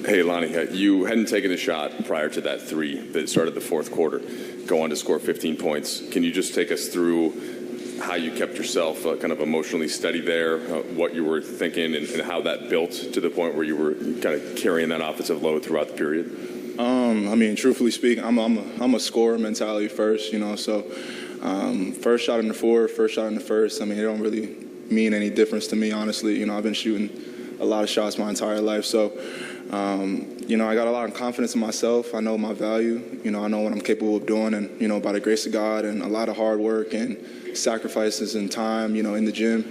Hey, Lonnie, you hadn't taken a shot prior to that three that started the fourth quarter, go on to score 15 points. Can you just take us through how you kept yourself kind of emotionally steady there, what you were thinking, and how that built to the point where you were kind of carrying that offensive load throughout the period? I mean, truthfully speaking, I'm a scorer mentality first, so first shot in the fourth, first shot in the first, I mean, it don't really mean any difference to me, honestly. I've been shooting a lot of shots my entire life, so I got a lot of confidence in myself. I know my value. I know what I'm capable of doing, and by the grace of God and a lot of hard work and sacrifices and time, in the gym,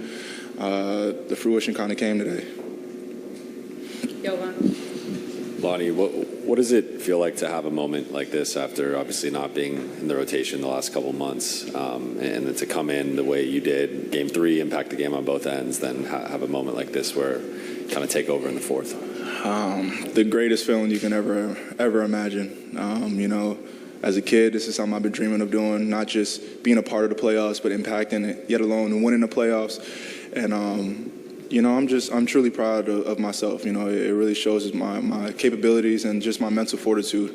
the fruition kind of came today. Lonnie, what does it feel like to have a moment like this after obviously not being in the rotation the last couple months, and then to come in the way you did, Game 3, impact the game on both ends, then have a moment like this where you kind of take over in the fourth? The greatest feeling you can ever imagine. As a kid, this is something I've been dreaming of doing, not just being a part of the playoffs, but impacting it, yet alone winning the playoffs. And I'm truly proud of myself. It really shows my capabilities and just my mental fortitude.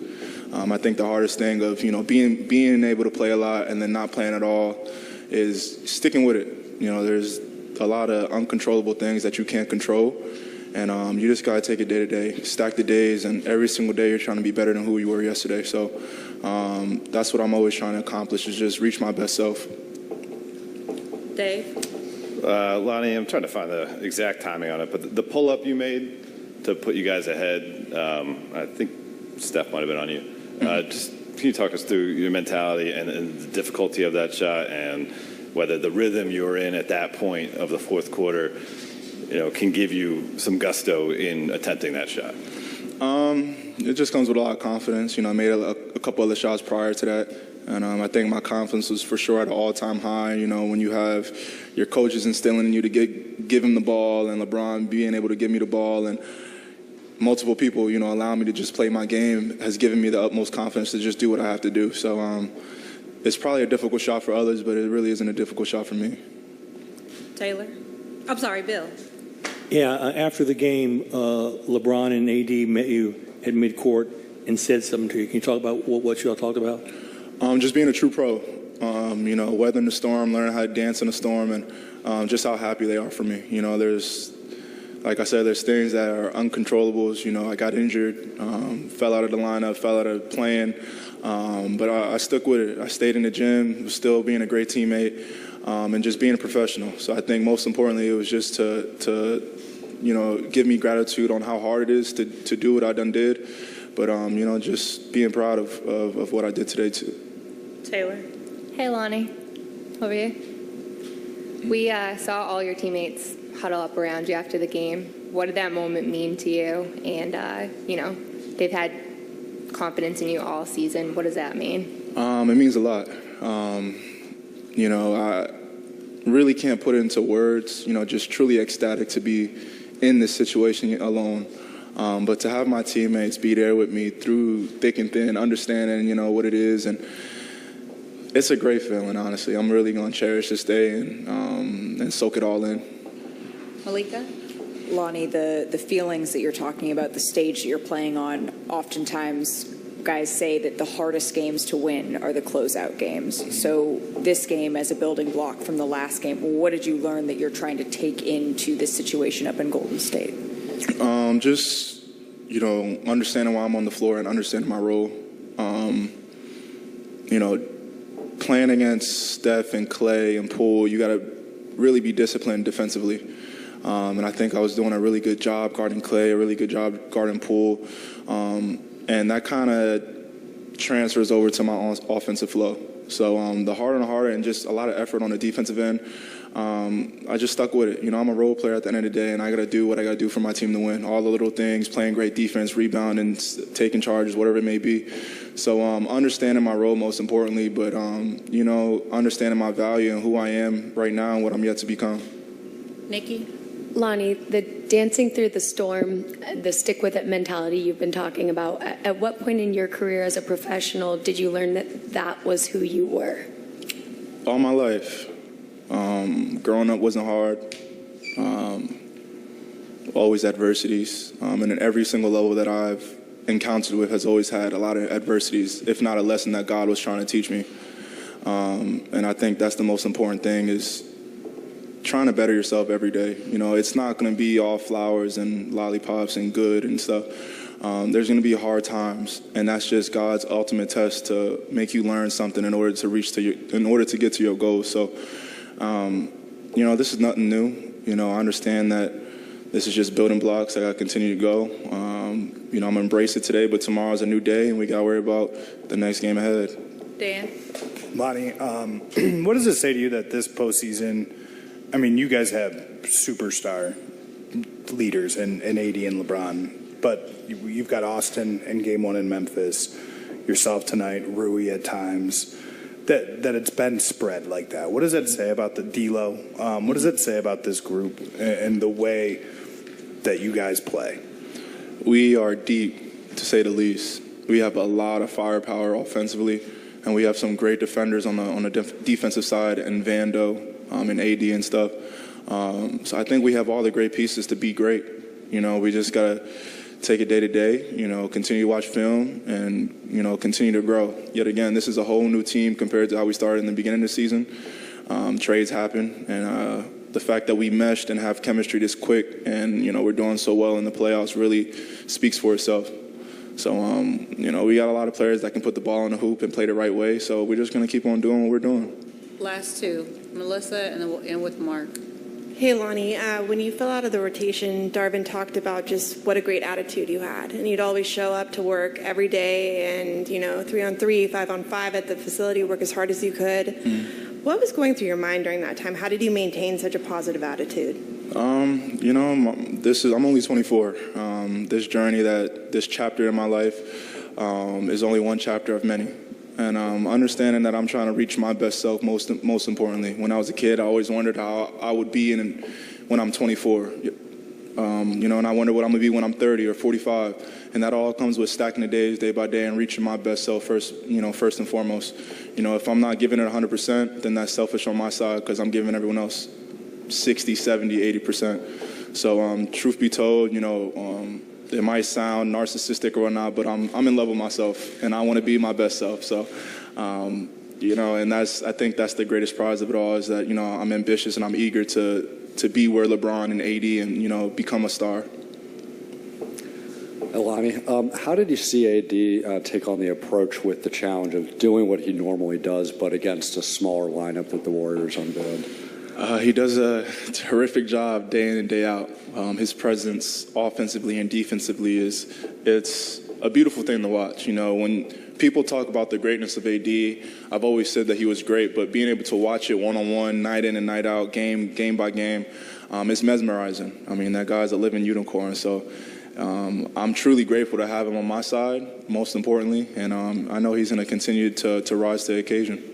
I think the hardest thing of being able to play a lot and then not playing at all is sticking with it. There's a lot of uncontrollable things that you can't control, and you just gotta take it day to day, stack the days, and every single day you're trying to be better than who you were yesterday. So that's what I'm always trying to accomplish, is just reach my best self. Dave? Lonnie, I'm trying to find the exact timing on it, but the pull-up you made to put you guys ahead, I think Steph might have been on you. Just can you talk us through your mentality and the difficulty of that shot, and whether the rhythm you were in at that point of the fourth quarter, can give you some gusto in attempting that shot? It just comes with a lot of confidence. I made a couple other shots prior to that, and I think my confidence was for sure at an all-time high. When you have your coaches instilling in you to give him the ball, and LeBron being able to give me the ball, and multiple people, allowing me to just play my game, has given me the utmost confidence to just do what I have to do. So it's probably a difficult shot for others, but it really isn't a difficult shot for me. Taylor? I'm sorry, Bill. Yeah, after the game, LeBron and AD met you at midcourt and said something to you. Can you talk about what you all talked about? Just being a true pro, weathering the storm, learning how to dance in a storm, and just how happy they are for me. Like I said, there's things that are uncontrollables. I got injured, fell out of the lineup, fell out of playing, but I stuck with it. I stayed in the gym, still being a great teammate, and just being a professional. So I think most importantly, it was just to give me gratitude on how hard it is to do what I done did, but just being proud of what I did today too. Taylor? Hey, Lonnie. Over here. We saw all your teammates huddle up around you after the game. What did that moment mean to you? And, they've had confidence in you all season. What does that mean? It means a lot. I really can't put it into words, just truly ecstatic to be in this situation alone. But to have my teammates be there with me through thick and thin, understanding, what it is, and it's a great feeling, honestly. I'm really going to cherish this day and soak it all in. Malika? Lonnie, the feelings that you're talking about, the stage that you're playing on, oftentimes guys say that the hardest games to win are the closeout games. So this game as a building block from the last game, what did you learn that you're trying to take into this situation up in Golden State? Just, understanding why I'm on the floor and understanding my role. Playing against Steph and Clay and Poole, you got to really be disciplined defensively. And I think I was doing a really good job guarding Clay, a really good job guarding Poole. And that kind of transfers over to my offensive flow. So the harder and harder, and just a lot of effort on the defensive end. I just stuck with it. I'm a role player at the end of the day, and I got to do what I got to do for my team to win. All the little things, playing great defense, rebounding, taking charges, whatever it may be. So understanding my role most importantly, but, understanding my value and who I am right now and what I'm yet to become. Nikki? Lonnie, the dancing through the storm, the stick-with-it mentality you've been talking about, at what point in your career as a professional did you learn that that was who you were? All my life. Growing up wasn't hard. always adversities. And in every single level that I've encountered with has always had a lot of adversities, if not a lesson that God was trying to teach me. And I think that's the most important thing, is trying to better yourself every day. You know, it's not going to be all flowers and lollipops and good and stuff. There's going to be hard times, and that's just God's ultimate test to make you learn something in order to get to your goals. So, you know, this is nothing new. You know, I understand that this is just building blocks. I got to continue to go. You know, I'm going to embrace it today, but tomorrow's a new day, and we got to worry about the next game ahead. Dan? Lonnie, what does it say to you that this postseason, I mean, you guys have superstar leaders in AD and LeBron, but you've got Austin in Game 1 in Memphis, yourself tonight, Rui at times, that it's been spread like that. What does that say about the D-Lo? What does it say about this group and the way that you guys play? We are deep, to say the least. We have a lot of firepower offensively, and we have some great defenders on the defensive side, and Vando and AD and stuff. So I think we have all the great pieces to be great. You know, we just got to take it day to day, you know, continue to watch film and, you know, continue to grow. Yet again, this is a whole new team compared to how we started in the beginning of the season. Trades happen, and the fact that we meshed and have chemistry this quick and, you know, we're doing so well in the playoffs really speaks for itself. So, you know, we got a lot of players that can put the ball in the hoop and play the right way, so we're just going to keep on doing what we're doing. Last two, Melissa and with Mark. Hey, Lonnie, when you fell out of the rotation, Darvin talked about just what a great attitude you had. And you'd always show up to work every day and, you know, 3-on-3, 5-on-5 at the facility, work as hard as you could. What was going through your mind during that time? How did you maintain such a positive attitude? You know, I'm only 24. This journey, this chapter in my life is only one chapter of many. And understanding that I'm trying to reach my best self most importantly. When I was a kid, I always wondered how I would be when I'm 24. You know, and I wonder what I'm going to be when I'm 30 or 45. And that all comes with stacking the days day by day and reaching my best self first and foremost. You know, if I'm not giving it 100%, then that's selfish on my side because I'm giving everyone else 60, 70, 80%. So truth be told, you know, it might sound narcissistic or whatnot, but I'm in love with myself, and I want to be my best self. So, you know, and I think that's the greatest prize of it all, is that, you know, I'm ambitious and I'm eager to be where LeBron and AD and, you know, become a star. Lonnie, how did you see AD take on the approach with the challenge of doing what he normally does, but against a smaller lineup that the Warriors unveiled? He does a terrific job day in and day out. His presence offensively and defensively it's a beautiful thing to watch. You know, when people talk about the greatness of AD, I've always said that he was great, but being able to watch it one-on-one, night in and night out, game by game, it's mesmerizing. I mean, that guy's a living unicorn. So I'm truly grateful to have him on my side, most importantly, and I know he's going to continue to rise to the occasion.